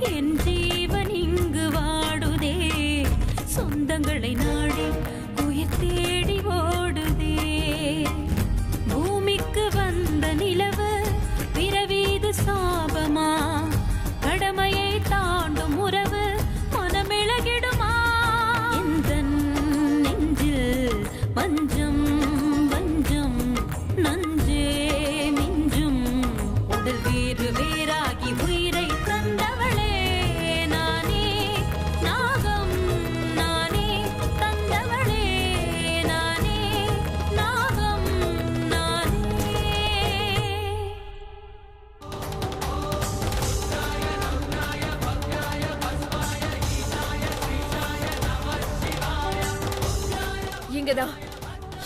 என் ஜீவன் இங்கு வாடுதே, சொந்தங்களை நாடி உயிர் தேடி ஓடுதே. பூமிக்கு வந்த நிலவு பிறவீது சாபமா, கடமையை தாண்டும் உறவு மனமிளகிடுமா? எந்த நெஞ்சில் பஞ்சம் வஞ்சம் நஞ்சே மிஞ்சும், உடல் வேறு வேறாகி உயிரை தந்தவளே நானே, நாகம் நானே தந்தவளே நானே, நாகம் நானே. இங்கதான்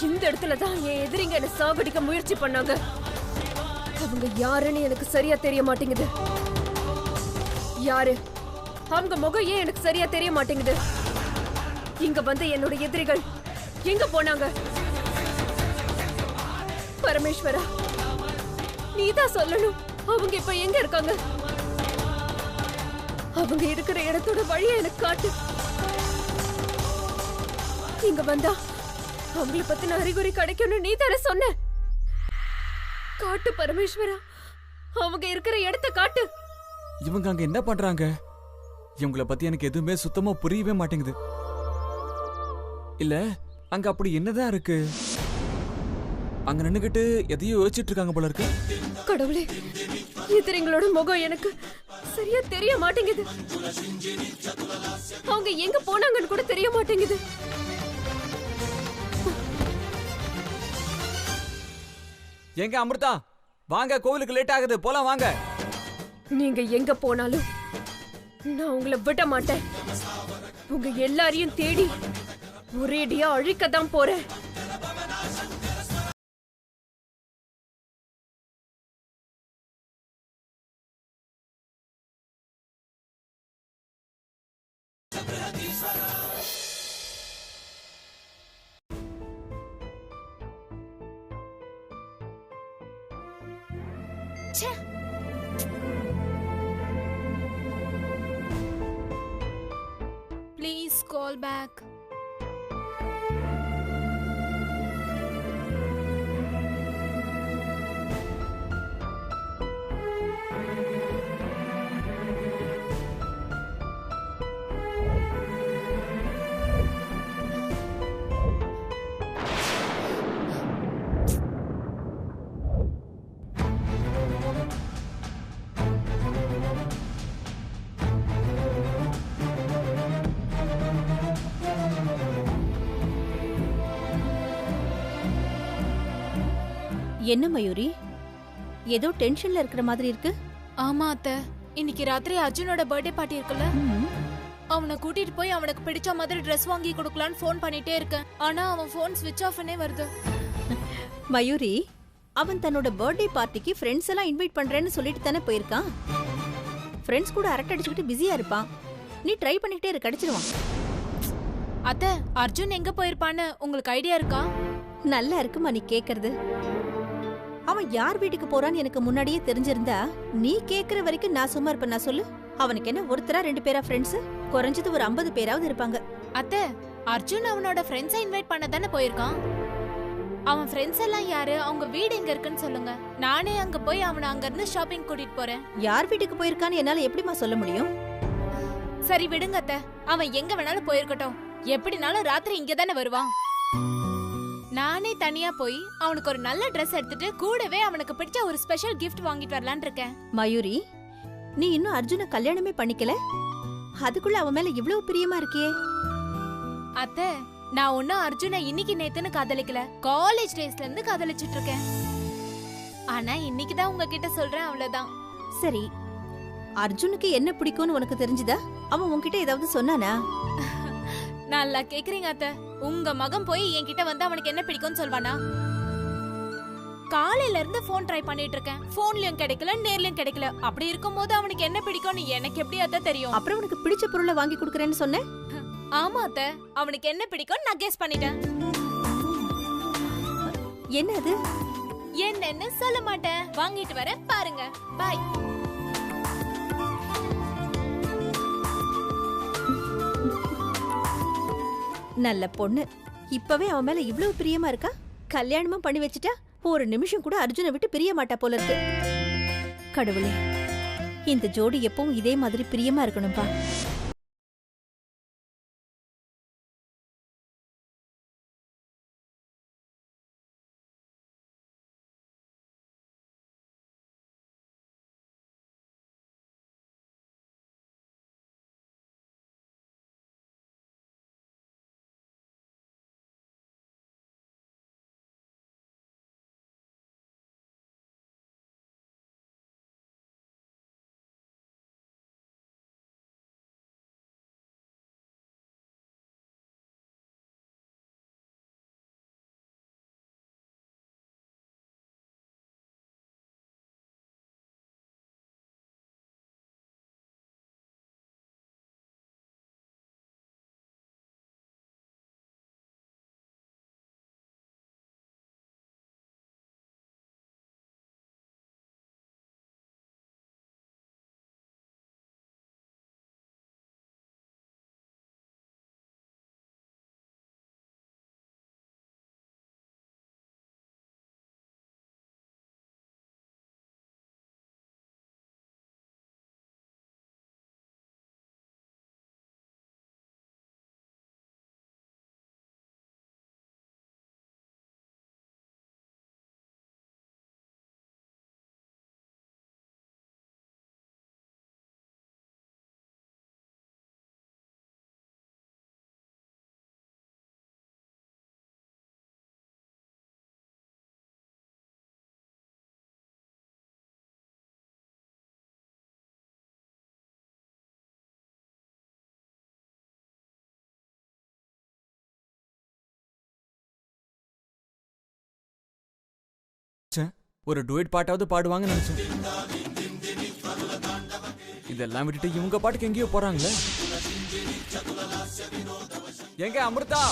இந்த இடத்துல தான் என் எதிரிங்க என்ன சாகடிக்க முயற்சி பண்ணாங்க. அவங்க யாருன்னு எனக்கு சரியா தெரிய மாட்டேங்குது. யாரு அவங்க முகம் ஏன் எனக்கு சரியா தெரிய மாட்டேங்குது. இங்க வந்து என்னோட எதிரிகள் எங்க போனாங்க? பரமேஸ்வரா, நீதான் சொல்லணும். அவங்க இப்ப எங்க இருக்காங்க? அவங்க இருக்கிற இடத்தோட வழியை எனக்கு காட்டு. இங்க வந்தா அவங்கள பத்தின அறிகுறி கிடைக்கும்னு நீ தானே சொன்ன. காட்டு பரமேஸ்வரா, அவங்க இருக்கிற இடத்தை காட்டு. இவங்க அங்க என்ன பண்றாங்க? இவங்கள பத்தி எனக்கு எதுவுமே சுத்தமா புரியவே மாட்டேங்குது. இல்ல அங்க அப்படி என்னதான் இருக்கு? அங்க நின்னுகிட்டு எதையோ யோசிச்சுட்டு இருக்காங்க போல இருக்கு. கடவுளே, எதிரிங்களோட முகம் எனக்கு சரியா தெரிய மாட்டேங்குது. அவங்க எங்க போனாங்கன்னு கூட தெரிய மாட்டேங்குது. எங்க அமிர்தா, வாங்க, கோவிலுக்கு லேட் ஆகுது, போலாம் வாங்க. நீங்க எங்க போனாலும் நான் உங்களை விட மாட்டேன். உங்க எல்லாரையும் தேடி ஒரேடியா அழிக்கதான் போறேன். Please call back. என்ன மயூரி, ஏதோ டென்ஷன்ல இருக்கிற மாதிரி இருக்கு. ஆமா அத்தை, இன்னைக்கு ராத்திரி அர்ஜுனோட பர்த்டே பார்ட்டி இருக்குல்ல, அவனை கூட்டிட்டு போய் அவனுக்கு பிடிச்ச மாதிரி ட்ரெஸ் வாங்கி கொடுக்கலான்னு ஃபோன் பண்ணிட்டே இருக்கேன். ஆனா அவன் ஃபோன் ஸ்விட்ச் ஆஃப்னே வருது. மயூரி, அவன் தன்னோட பர்த்டே பார்ட்டிக்கு ஃப்ரெண்ட்ஸ் எல்லாம் இன்வைட் பண்றேன்னு சொல்லிட்டு தானே போயிருக்கான். ஃப்ரெண்ட்ஸ் கூட அரட்டை அடிச்சுக்கிட்டு பிஸியா இருப்பான். நீ ட்ரை பண்ணிக்கிட்டே இரு, கிடைச்சிருவான். அத்தை, அர்ஜுன் எங்க போயிருப்பான்னு உங்களுக்கு ஐடியா இருக்கா? நல்லா இருக்குமா நீ கேக்குறது. அவன் யார் வீட்டுக்கு போறான்னு எனக்கு முன்னாடியே தெரிஞ்சிருந்தா நீ கேக்குற வரைக்கும் நான் சும்மா இருப்பேன். நான் சொல்லு, அவனுக்கு என்ன ஒருத்தரா 2 பேரா ஃப்ரெண்ட்ஸ்? குறைஞ்சது ஒரு 50 பேராவது இருப்பாங்க. அத்தை, அர்ஜுன் அவனோட ஃப்ரெண்ட்ஸை இன்வைட் பண்ண தானே போயிருக்கான். அவன் ஃப்ரெண்ட்ஸ் எல்லாம் யாரு, அவங்க வீடு எங்க இருக்குன்னு சொல்லுங்க. நானே அங்க போய் அவனை அங்க இருந்து ஷாப்பிங் கூட்டிட்டு போறேன். யார் வீட்டுக்கு போயிருக்கான்னு என்னால எப்படிமா சொல்ல முடியும்? சரி விடுங்க அத்தை, அவன் எங்க வேணாலும் போயிருக்கட்டும். எப்படினாலும் ராத்திரி இங்க தானே வருவான். நானே தனியா போய் அவனுக்கு ஒரு நல்ல ட்ரெஸ் எடுத்துட்டு கூடவே அவனுக்கு பிடிச்ச ஒரு ஸ்பெஷல் கிஃப்ட் வாங்கிட்டு வரலான்னு இருக்கேன். மயூரி, நீ இன்னும் அர்ஜுன கல்யாணமே பண்ணிக்கல, அதுக்குள்ள அவன் மேல இவ்வளவு பிரியமா இருக்கியே? அத்தை, நான் ஒன்னும் அர்ஜுனை இன்னைக்கு நேத்துன்னு காதலிக்கல, காலேஜ் டேஸ்ல இருந்து காதலிச்சிட்டு இருக்கேன். ஆனா இன்னைக்குதான் உங்ககிட்ட சொல்றேன், அவ்வளவுதான். சரி, அர்ஜுனுக்கு என்ன பிடிக்கும்னு உனக்கு தெரிஞ்சுதா? அவன் உன்கிட்ட ஏதாவது சொன்னானா? நல்லா கேக்குறீங்க அத்தை. உங்க மகன் போய் என்கிட்ட வந்து அவனுக்கு என்ன பிடிக்கும்னு சொல்வானா? காலையில இருந்து போன் ட்ரை பண்ணிட்டு இருக்கேன். போன்லயும் கிடைக்கல, நேர்லயும் கிடைக்கல. அப்படி இருக்கும்போது அவனுக்கு என்ன பிடிக்கும்னு எனக்கு எப்படி அத்தை தெரியும்? அப்புறம் உனக்கு பிடிச்ச பொருளை வாங்கி கொடுக்கறேன்னு சொன்னேன். ஆமா அத்தை, அவனுக்கு என்ன பிடிக்கும்னு நான் கெஸ் பண்ணிட்டேன். என்ன அது? என்னன்னு சொல்ல மாட்டேன், வாங்கிட்டு வரேன் பாருங்க. பாய். நல்ல பொண்ணு. இப்பவே அவன் மேல இவ்ளோ பிரியமா இருக்கா. கல்யாணமும் பண்ணி வச்சுட்டா ஒரு நிமிஷம் கூட அர்ஜுனை விட்டு பிரிய மாட்டா போல இருக்கு. கடவுளே, இந்த ஜோடி எப்பவும் இதே மாதிரி பிரியமா இருக்கணும்பா. ஒரு டுயட் பாட்டாவது பாடுவாங்கன்னு நினைச்சேன். இதெல்லாம் விட்டுட்டு இவங்க பாட்டுக்கு எங்கேயோ போறாங்களே. எங்க அமிர்தா?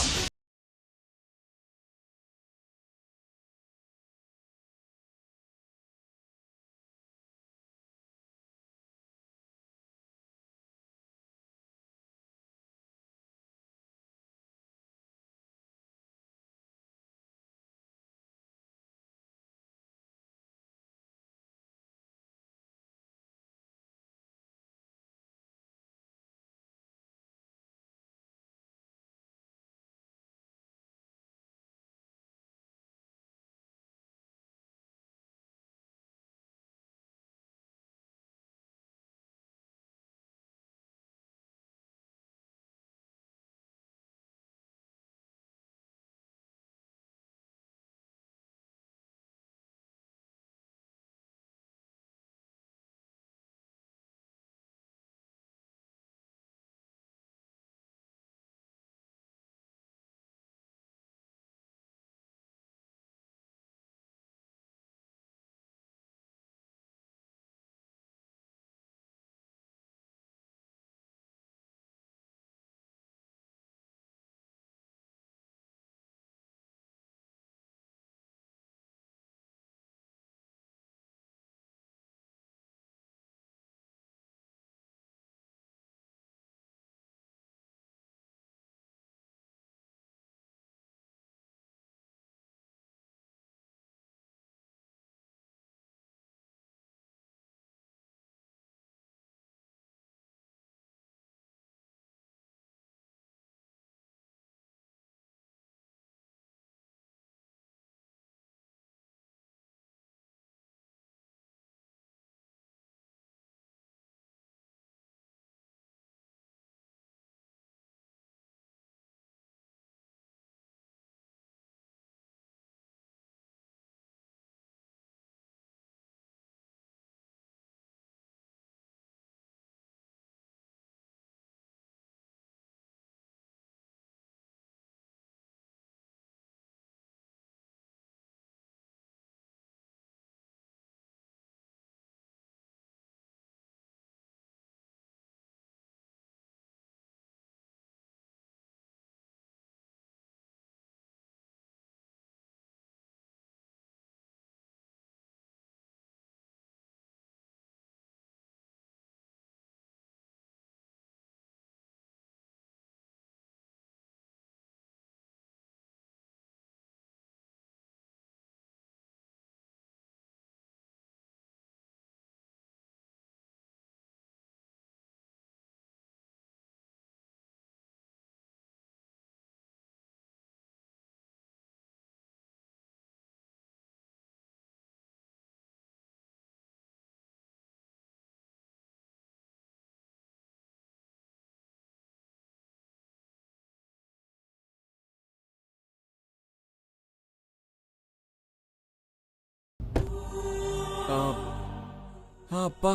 அப்பா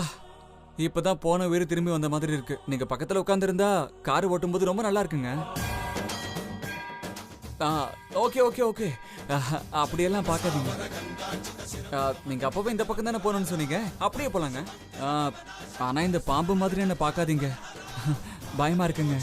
இப்பதான் போன உயிர் திரும்பி வந்த மாதிரி இருக்கு. நீங்க பக்கத்துல உட்காந்துருந்தா கார் ஓட்டும்போது ரொம்ப நல்லா இருக்குங்க. ஓகே ஓகே ஓகே, அப்படியெல்லாம் பார்க்காதீங்க. நீங்க அப்பவே இந்த பக்கம் தானே போகணும்னு சொன்னீங்க, அப்படியே போலாங்க. ஆனா இந்த பாம்பு மாதிரி என்ன பார்க்காதீங்க, பயமா இருக்குங்க.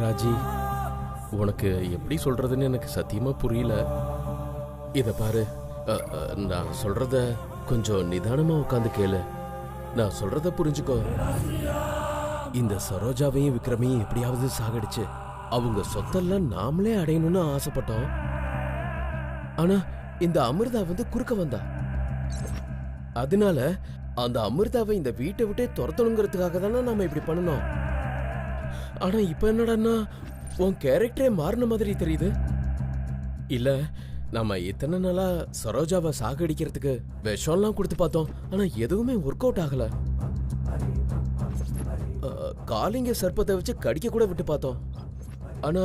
ராஜி, உனக்கு எப்படி சொல்றதுன்னு எனக்கு சத்தியமா புரியல. இத பாரு, நான் சொல்றத கொஞ்சம் நிதானமா உட்காந்து கேளு. நான் சொல்றத புரிஞ்சுக்கோ. இந்த சரோஜாவையும் விக்ரமையும் எப்படியாவது சாகடிச்சு அவங்க சொத்தெல்லாம் நாமளே அடையணும்னு ஆசைப்பட்டோம். ஆனா இந்த அமிர்தா வந்து குறுக்க வந்தா. அதனால அந்த அமிர்தாவை இந்த வீட்டை விட்டே துரத்தணுங்கிறதுக்காக தானே நாம இப்படி பண்ணணும். ஆனா இப்ப என்னடான்னா உன் கேரக்டரே மாறின மாதிரி தெரியுது. இல்ல, நம்ம இத்தனை நாளா சரோஜாவை சாகடிக்கிறதுக்கு விஷம்லாம் கொடுத்து பார்த்தோம், ஆனா எதுவுமே ஒர்க் அவுட் ஆகல. காலிங்க சர்ப்பத்தை வச்சு கடிக்க கூட விட்டு பார்த்தோம், ஆனா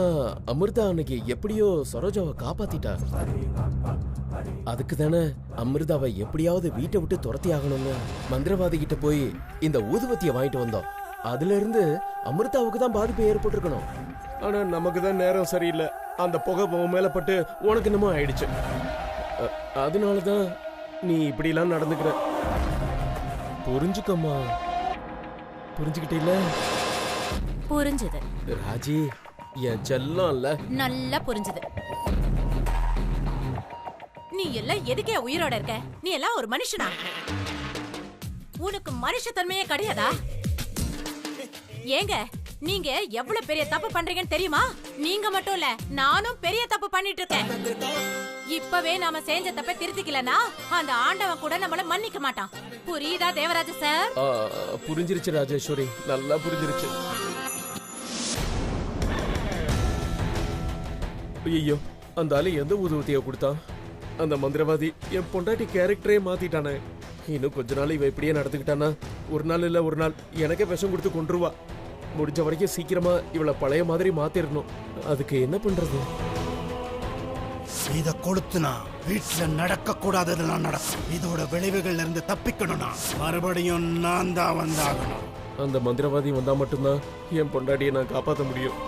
அமிர்தா அன்னைக்கு எப்படியோ சரோஜாவை காப்பாத்திட்டா. அதுக்கு தானே அமிர்தாவை எப்படியாவது வீட்டை விட்டு துரத்தி ஆகணும்னு மந்திரவாதி கிட்ட போய் இந்த ஊதுபத்தியை வாங்கிட்டு வந்தோம். அதுல இருந்து அமிர்தாவுக்கு தான் பாதிப்பு ஏற்பட்டிருக்கணும். ஆனா நமக்கு தான் நேரம் சரியில்லை. அந்த புகை மேல பட்டு உனக்கு என்னமோ ஆயிடுச்சு. அதனாலதான் நீ இப்படிலாம் நடந்துக்கிற. புரிஞ்சுக்கம்மா. புரிஞ்சுக்கிட்டீல? புரிஞ்சுது ராஜி, என் செல்லம் இல்ல. நல்லா புரிஞ்சுது. நீ எல்லாம் எதுக்கே உயிரோட இருக்க? நீ எல்லாம் ஒரு மனுஷனா? உனக்கு மனுஷத்தன்மையே கிடையாதா? ஏங்க, நீங்க எவ்வளவு பெரிய தப்பு பண்றீங்கன்னு தெரியுமா? நீங்க மட்டும் இல்ல, நானும் பெரிய தப்பு பண்ணிட்டு இருக்கேன். இப்பவே நாம செஞ்ச தப்பை திருத்திக்கலனா அந்த ஆண்டவன் கூட நம்மள மன்னிக்க மாட்டான். புரியுதா தேவராஜ சார்? புரிஞ்சிருச்சு ராஜேஸ்வரி, நல்லா புரிஞ்சிருச்சு. ஐயோ, அந்த ஆளு எந்த ஊதுவத்திய கொடுத்தான்? அந்த மந்திரவாதி என் பொண்டாட்டி கேரக்டரே மாத்திட்டானே. இன்னும் கொஞ்ச நாள் இவ இப்படியே நடந்துக்கிட்டானா ஒரு நாள் இல்ல ஒரு நாள் எனக்கே விஷம் கொடுத்து கொன்றுவா. முடிஞ்ச வரைக்கும் சீக்கிரமா இவளை பழைய மாதிரி மாத்திரணும். அதுக்கு என்ன பண்றது? இத கொளுத்துனா வீட்டுல நடக்க கூடாததெல்லாம் நடக்கும். இதோட விளைவுகள்ல இருந்து தப்பிக்கணும்னா மறுபடியும் நான் தான் வந்தாகணும். அந்த மந்திரவாதி வந்தா மட்டும்தான் என் பொண்டாட்டியை நான் காப்பாற்ற முடியும்.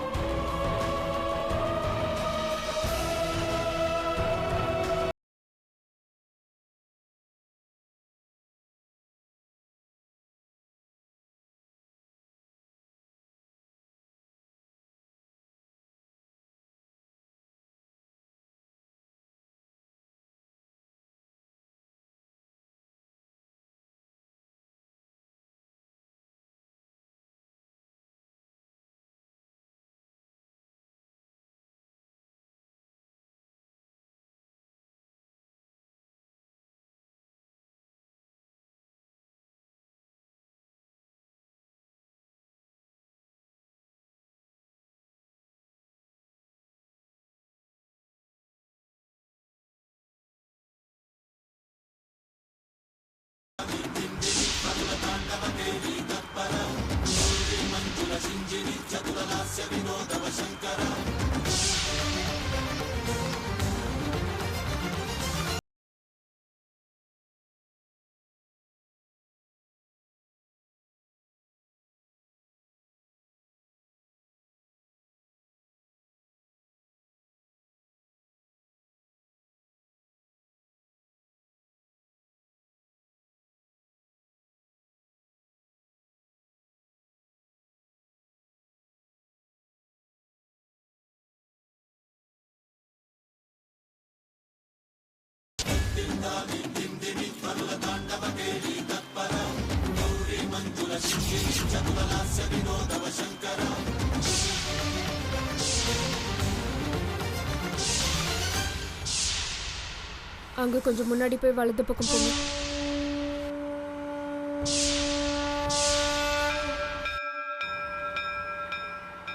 அங்க கொஞ்சம் முன்னாடி போய் வலது பக்கம் போங்க.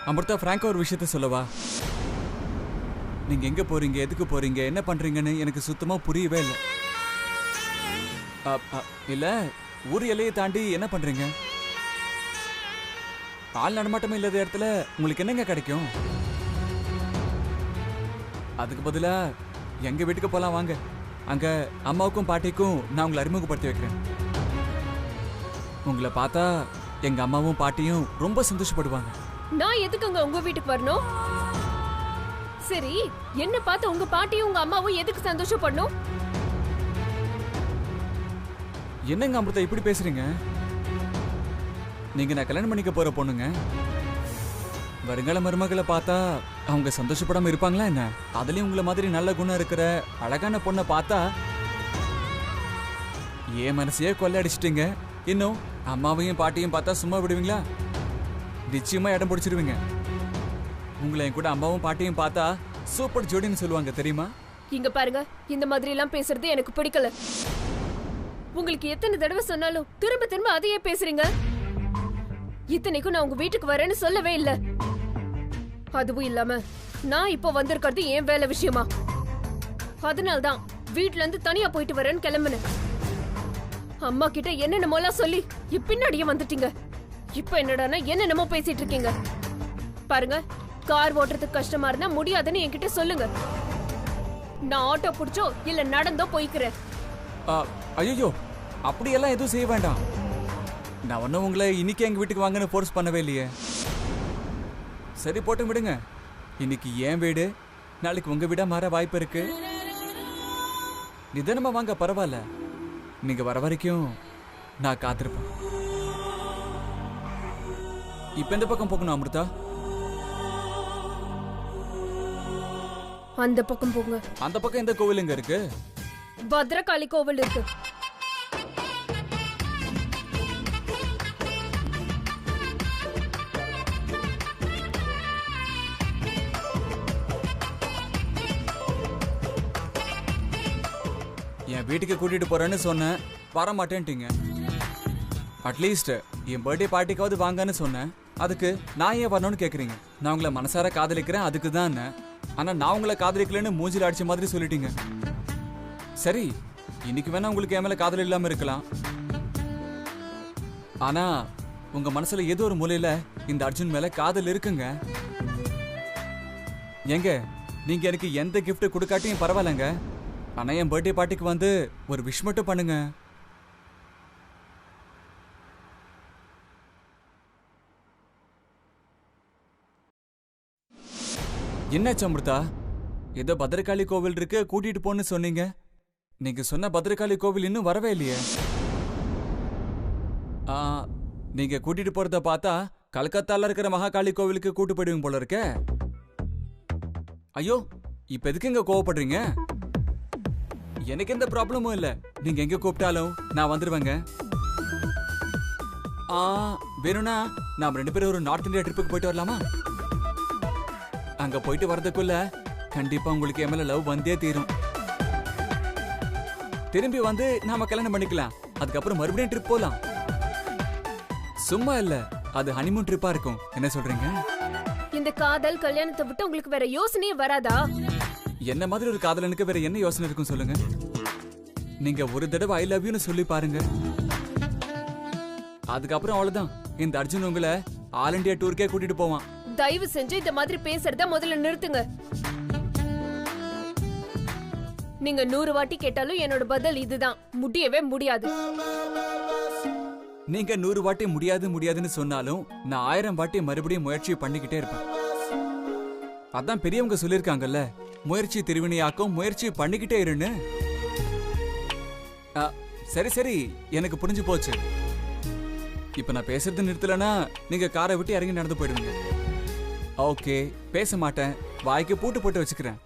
அமிர்தா, பிராங்கா ஒரு விஷயத்த சொல்லவா? நீங்க எங்க போறீங்க, எதுக்கு போறீங்க, என்ன பண்றீங்கன்னு எனக்கு சுத்தமா புரியவே இல்லை. இல்ல, ஊர் எல்லையை தாண்டி என்ன பண்றீங்க? ஆள் நடமாட்டமே இல்லாத இடத்துல உங்களுக்கு என்னங்க கிடைக்கும்? அதுக்கு பதிலா எங்க வீட்டுக்கு போலாம் வாங்க. அங்க அம்மாவுக்கும் பாட்டிக்கும் நான் உங்களை அறிமுகப்படுத்தி வைக்கிறேன். உங்களை பார்த்தா எங்க அம்மாவும் பாட்டியும் ரொம்ப சந்தோஷப்படுவாங்க. நான் எதுக்குங்க உங்க வீட்டுக்கு வரணும்? சரி, என்ன பார்த்து உங்க பாட்டியும் உங்க அம்மாவும் எதுக்கு சந்தோஷப்படணும்? என்னங்க அமிர்தா இப்படி பேசுறீங்க? நீங்க நான் கல்யாணம் பண்ணிக்க போற பொண்ணுங்க. வருங்கால மருமகளை பார்த்தா அவங்க சந்தோஷப்படாம இருப்பாங்களா என்ன? அதுலயும் உங்களை மாதிரி நல்ல குணம் இருக்கிற அழகான பொண்ணை பார்த்தா ஏன் மனசையே கொள்ளையடிச்சிட்டீங்க. இன்னும் அம்மாவையும் பாட்டியும் பார்த்தா சும்மா விடுவீங்களா? நிச்சயமா இடம் பிடிச்சிருவீங்க. உங்களை என் கூட அம்மாவும் பாட்டியும் பார்த்தா சூப்பர் ஜோடின்னு சொல்லுவாங்க தெரியுமா? இங்க பாருங்க, இந்த மாதிரி எல்லாம் பேசுறது எனக்கு பிடிக்கல. உங்களுக்கு எத்தனை தடவை சொன்னாலும் திரும்ப திரும்ப அதையே பேசுறீங்க. இத்தனைக்கும் நான் உங்க வீட்டுக்கு வரேன்னு சொல்லவே இல்ல. அதுவும் இல்லாம நான் இப்போ வந்திருக்கிறது என் வேலை விஷயமா. அதனால்தான் வீட்ல இருந்து தனியா போயிட்டு வரேன்னு கிளம்புனேன். அம்மா கிட்ட என்னென்னமோலாம் சொல்லி பின்னாடியே வந்துட்டீங்க. இப்ப என்னடானா என்னென்னமோ பேசிட்டு இருக்கீங்க. பாருங்க, கார் ஓட்டுறதுக்கு கஷ்டமா இருந்தா முடியாதுன்னு என்கிட்ட சொல்லுங்க. நான் ஆட்டோ பிடிச்சோ இல்ல நடந்தோ போய்க்கிறேன். ஐயோ, அப்படியெல்லாம் எதுவும் செய்ய வேண்டாம். நான் ஒன்னும் உங்களை இன்னைக்கு எங்க வீட்டுக்கு வாங்கன்னு ஃபோர்ஸ் பண்ணவே இல்லையே. சரி, போட்டு விடுங்க. இன்னைக்கு என் வீடு, நாளைக்கு உங்க வீடா மாற வாய்ப்பு இருக்கு. நிதானமா வாங்க, பரவாயில்ல. நீங்க வர வரைக்கும் நான் காத்திருப்பேன். இப்ப எந்த பக்கம் போகணும் அமிர்தா? அந்த பக்கம் போங்க. அந்த பக்கம் எந்த கோவில் எங்க இருக்கு? பத்ரகாளி கோவில் இருக்கு. என் வீட்டுக்கு கூட்டிட்டு போறேன்னு சொன்னேன், வர மாட்டேன்ட்டீங்க. அட்லீஸ்ட் என் பர்த்டே பார்ட்டிக்காவது வாங்கன்னு சொன்னேன். அதுக்கு நான் ஏன் வரணும்னு கேக்குறீங்க? நான் உங்களை மனசார காதலிக்கிறேன், அதுக்கு தான். ஆனா நான் உங்களை காதலிக்கலன்னு மூஞ்சில அடிச்ச மாதிரி சொல்லிட்டீங்க. சரி, இன்னைக்கு வேணா உங்களுக்கு என் மேல காதல் இல்லாம இருக்கலாம். ஆனா உங்க மனசுல ஏதோ ஒரு மூலையில இந்த அர்ஜுன் மேல காதல் இருக்குங்க. எங்க நீங்க எனக்கு எந்த கிஃப்ட் கொடுக்காட்டியும் பரவாயில்லங்க. ஆனா என் பர்த்டே பார்ட்டிக்கு வந்து ஒரு விஷ் மட்டும் பண்ணுங்க. என்னாச்சு அமிர்தா? ஏதோ பத்ரகாளி கோவில் இருக்கு, கூட்டிட்டு போன்னு சொன்னீங்க. நீங்க சொன்ன பத்ரகாளி கோவில் இன்னும் வரவே இல்லையே. நீங்க கூட்டிட்டு போறத பார்த்தா கல்கத்தால இருக்கிற மகாகாளி கோவிலுக்கு கூட்டு போயிடுவீங்க போல இருக்க. ஐயோ, இப்ப எதுக்கு இங்க கோவப்படுறீங்க? எனக்கு எந்த ப்ராப்ளமும் இல்ல. நீங்க எங்க கூப்பிட்டாலும் நான் வந்துருவேங்க. வேணும்னா நாம 2 பேரும் ஒரு நார்த் இந்தியா ட்ரிப்புக்கு போயிட்டு வரலாமா? அங்க போயிட்டு வரதுக்குள்ள கண்டிப்பா உங்களுக்கு என் மேல லவ் வந்தே தீரும். திரும்பி வந்து நாம கல்யாணம் பண்ணிக்கலாம். அதுக்கப்புறம் மறுபடியும் ட்ரிப் போலாம். சும்மா இல்ல, அது ஹனிமூன் ட்ரிப்பா இருக்கும். என்ன சொல்றீங்க? இந்த காதல் கல்யாணத்தை விட்டு உங்களுக்கு வேற யோசனையே வராதா? என்ன மாதிரி ஒரு காதலனுக்கு வேற என்ன யோசனை இருக்கும் சொல்லுங்க? நீங்க ஒரு தடவை ஐ லவ் யூன்னு சொல்லி பாருங்க. அதுக்கப்புறம் அவ்வளவுதான். இந்த அர்ஜுன் உங்களை ஆல் இண்டியா டூருக்கே கூட்டிட்டு போவான். தயவு செஞ்சு இந்த மாதிரி பேசுறத முதல்ல நிறுத்துங்க. நீங்க 100 வாட்டி கேட்டாலும் என்னோட பதில் இதுதான், முடியவே முடியாது. நீங்க 100 வாட்டி முடியாது முடியாதுன்னு சொன்னாலும் நான் 1000 வாட்டி மறுபடியும் முயற்சி பண்ணிக்கிட்டே இருப்பேன். அதான் பெரியவங்க சொல்லிருக்காங்கல்ல, முயற்சி திருவினையாக்கும், முயற்சி பண்ணிக்கிட்டே இருன்னு. சரி சரி, எனக்கு புரிஞ்சு போச்சு. இப்ப நான் பேசுறது நிறுத்தலனா நீங்க காரை விட்டு இறங்கி நடந்து போயிடுவீங்க. ஓகே, பேச மாட்டேன். வாய்க்கு பூட்டு போட்டு வச்சுக்கிறேன்.